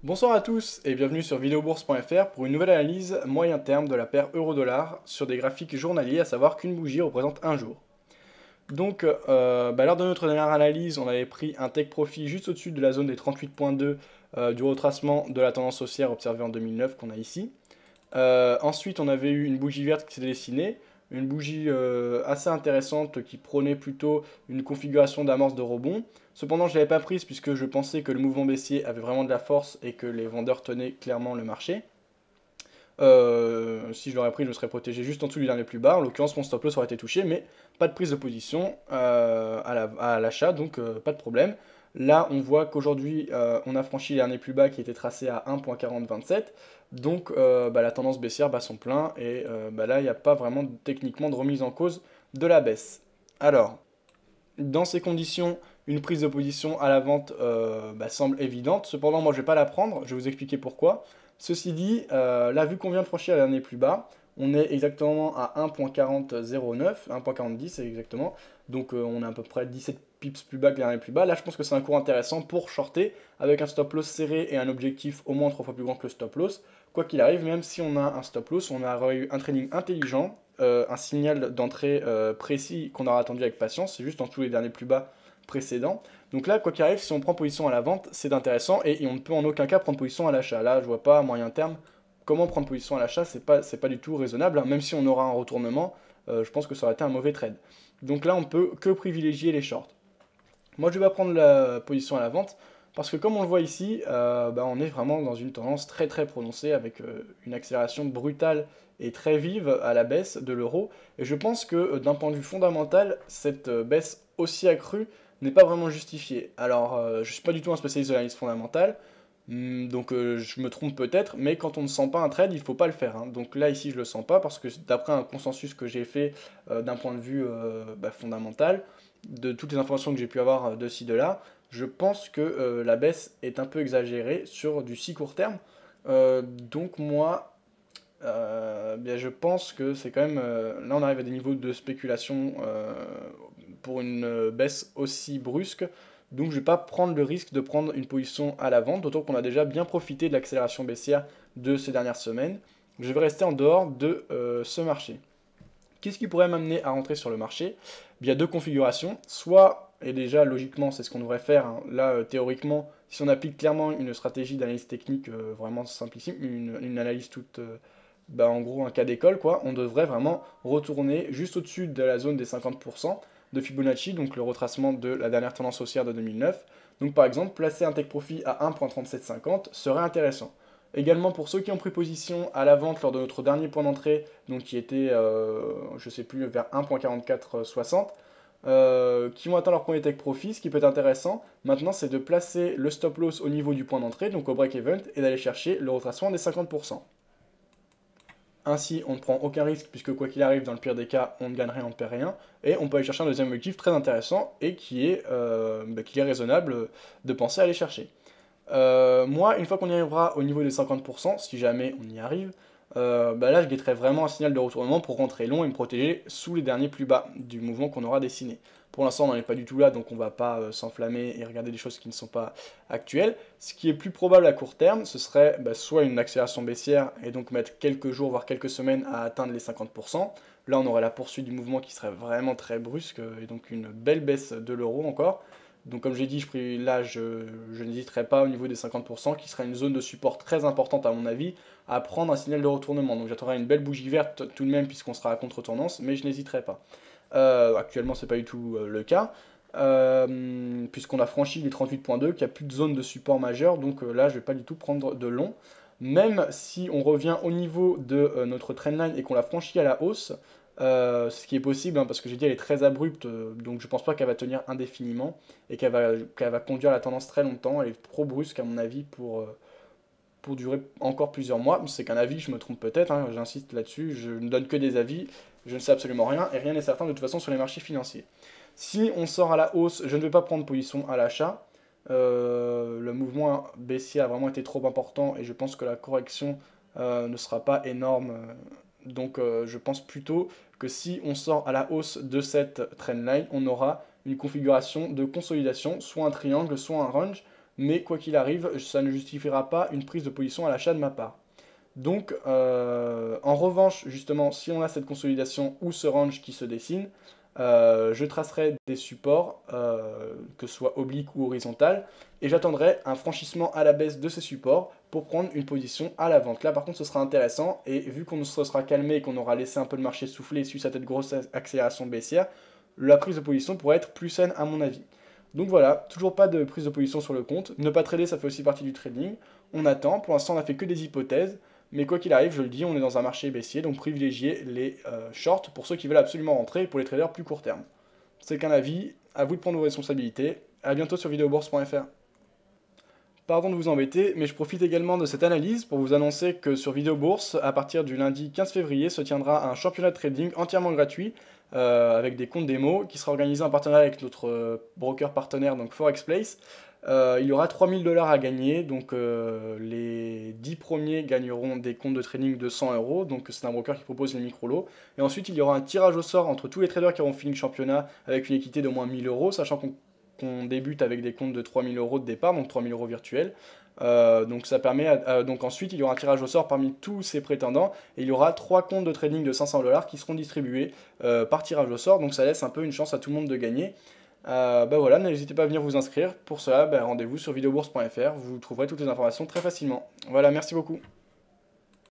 Bonsoir à tous et bienvenue sur videobourse.fr pour une nouvelle analyse moyen terme de la paire euro-dollar sur des graphiques journaliers, à savoir qu'une bougie représente un jour. Donc, lors de notre dernière analyse, on avait pris un take profit juste au-dessus de la zone des 38,2 du retracement de la tendance haussière observée en 2009 qu'on a ici. Ensuite, on avait eu une bougie verte qui s'est dessinée, une bougie assez intéressante qui prônait plutôt une configuration d'amorce de rebond. Cependant, je ne l'avais pas prise puisque je pensais que le mouvement baissier avait vraiment de la force et que les vendeurs tenaient clairement le marché. Si je l'aurais pris, je me serais protégé juste en dessous du dernier plus bas. En l'occurrence, mon stop loss aurait été touché, mais pas de prise de position à l'achat, donc pas de problème. Là, on voit qu'aujourd'hui, on a franchi le dernier plus bas qui était tracé à 1.4027. Donc, la tendance baissière bat son plein. Et là, il n'y a pas vraiment techniquement de remise en cause de la baisse. Alors, dans ces conditions, une prise de position à la vente semble évidente. Cependant, moi, je ne vais pas la prendre. Je vais vous expliquer pourquoi. Ceci dit, là, vu qu'on vient de franchir l'année plus bas, on est exactement à 1.4009, 1.4010 exactement. Donc, on est à peu près 17 pips plus bas que l'année plus bas. Là, je pense que c'est un cours intéressant pour shorter avec un stop loss serré et un objectif au moins 3 fois plus grand que le stop loss. Quoi qu'il arrive, même si on a un stop loss, on a eu un trading intelligent, un signal d'entrée précis qu'on aura attendu avec patience, c'est juste en dessous les derniers plus bas précédents. Donc là, quoi qu'il arrive, si on prend position à la vente, c'est intéressant et on ne peut en aucun cas prendre position à l'achat. Là, je vois pas à moyen terme comment prendre position à l'achat, c'est pas du tout raisonnable, hein. Même si on aura un retournement, je pense que ça aurait été un mauvais trade. Donc là, on peut que privilégier les shorts. Moi, je vais pas prendre la position à la vente parce que comme on le voit ici, on est vraiment dans une tendance très très prononcée avec une accélération brutale et très vive à la baisse de l'euro. Et je pense que d'un point de vue fondamental, cette baisse aussi accrue n'est pas vraiment justifiée. Alors, je ne suis pas du tout un spécialiste de l'analyse fondamentale, donc je me trompe peut-être, mais quand on ne sent pas un trade, il ne faut pas le faire, hein. Donc là, ici, je ne le sens pas parce que d'après un consensus que j'ai fait d'un point de vue fondamental, de toutes les informations que j'ai pu avoir de ci, de là, je pense que la baisse est un peu exagérée sur du si court terme. Donc moi, je pense que c'est quand même... là, on arrive à des niveaux de spéculation pour une baisse aussi brusque. Donc je ne vais pas prendre le risque de prendre une position à la vente, d'autant qu'on a déjà bien profité de l'accélération baissière de ces dernières semaines. Je vais rester en dehors de ce marché. Qu'est-ce qui pourrait m'amener à rentrer sur le marché? Il y a deux configurations. Soit, et déjà logiquement c'est ce qu'on devrait faire, hein, là théoriquement, si on applique clairement une stratégie d'analyse technique vraiment simplissime, une analyse toute, en gros un cas d'école, quoi, on devrait vraiment retourner juste au-dessus de la zone des 50% de Fibonacci, donc le retracement de la dernière tendance haussière de 2009. Donc par exemple, placer un take profit à 1.3750 serait intéressant. Également pour ceux qui ont pris position à la vente lors de notre dernier point d'entrée, donc qui était, je sais plus, vers 1.4460, qui vont atteindre leur premier take profit. Ce qui peut être intéressant maintenant, c'est de placer le stop loss au niveau du point d'entrée, donc au break event, et d'aller chercher le retracement des 50%. Ainsi, on ne prend aucun risque puisque quoi qu'il arrive, dans le pire des cas, on ne gagne rien, on ne perd rien. Et on peut aller chercher un deuxième objectif très intéressant et qui est raisonnable de penser à aller chercher. Moi, une fois qu'on y arrivera au niveau des 50%, si jamais on y arrive, là je guetterai vraiment un signal de retournement pour rentrer long et me protéger sous les derniers plus bas du mouvement qu'on aura dessiné. Pour l'instant, on n'en est pas du tout là, donc on va pas s'enflammer et regarder des choses qui ne sont pas actuelles. Ce qui est plus probable à court terme, ce serait soit une accélération baissière et donc mettre quelques jours, voire quelques semaines à atteindre les 50%. Là, on aurait la poursuite du mouvement qui serait vraiment très brusque et donc une belle baisse de l'euro encore. Donc comme j'ai dit, là je n'hésiterai pas au niveau des 50%, qui serait une zone de support très importante à mon avis, à prendre un signal de retournement. Donc j'attendrai une belle bougie verte tout de même puisqu'on sera à contre-tendance, mais je n'hésiterai pas. Actuellement c'est pas du tout le cas, puisqu'on a franchi les 38,2, qu'il n'y a plus de zone de support majeure, donc là je vais pas du tout prendre de long. Même si on revient au niveau de notre trendline et qu'on l'a franchi à la hausse, ce qui est possible, hein, parce que j'ai dit elle est très abrupte, donc je pense pas qu'elle va tenir indéfiniment et qu'elle va conduire la tendance très longtemps. Elle est trop brusque à mon avis pour durer encore plusieurs mois. C'est qu'un avis, je me trompe peut-être, hein, j'insiste là-dessus, je ne donne que des avis, je ne sais absolument rien et rien n'est certain de toute façon sur les marchés financiers. Si on sort à la hausse, je ne vais pas prendre position à l'achat. Le mouvement baissier a vraiment été trop important et je pense que la correction ne sera pas énorme. Donc je pense plutôt que si on sort à la hausse de cette trendline, on aura une configuration de consolidation, soit un triangle, soit un range. mais quoi qu'il arrive, ça ne justifiera pas une prise de position à l'achat de ma part. Donc, en revanche, justement, si on a cette consolidation ou ce range qui se dessine, je tracerai des supports, que ce soit oblique ou horizontal, et j'attendrai un franchissement à la baisse de ces supports pour prendre une position à la vente. Là, par contre, ce sera intéressant, et vu qu'on se sera calmé et qu'on aura laissé un peu le marché souffler suite à cette grosse accélération baissière, la prise de position pourrait être plus saine à mon avis. Donc voilà, toujours pas de prise de position sur le compte. Ne pas trader, ça fait aussi partie du trading. On attend, pour l'instant on n'a fait que des hypothèses, mais quoi qu'il arrive, je le dis, on est dans un marché baissier, donc privilégiez les shorts pour ceux qui veulent absolument rentrer et pour les traders plus court terme. C'est qu'un avis, à vous de prendre vos responsabilités. A bientôt sur videobourse.fr. Pardon de vous embêter, mais je profite également de cette analyse pour vous annoncer que sur Vidéobourse, à partir du lundi 15 février, se tiendra un championnat de trading entièrement gratuit, avec des comptes démo, qui sera organisé en partenariat avec notre broker partenaire, donc ForexPlace. Il y aura 3000 $ à gagner, donc les 10 premiers gagneront des comptes de trading de 100 euros, donc c'est un broker qui propose une micro-lot. Et ensuite, il y aura un tirage au sort entre tous les traders qui auront fini le championnat avec une équité d'au moins 1000 euros, sachant qu'on débute avec des comptes de 3000 euros de départ, donc 3000 euros virtuels. Donc ça permet donc ensuite il y aura un tirage au sort parmi tous ces prétendants et il y aura 3 comptes de trading de 500 $ qui seront distribués par tirage au sort, donc ça laisse un peu une chance à tout le monde de gagner. Bah voilà, n'hésitez pas à venir vous inscrire. Pour cela, bah, rendez-vous sur videobourse.fr, vous trouverez toutes les informations très facilement. Voilà, merci beaucoup.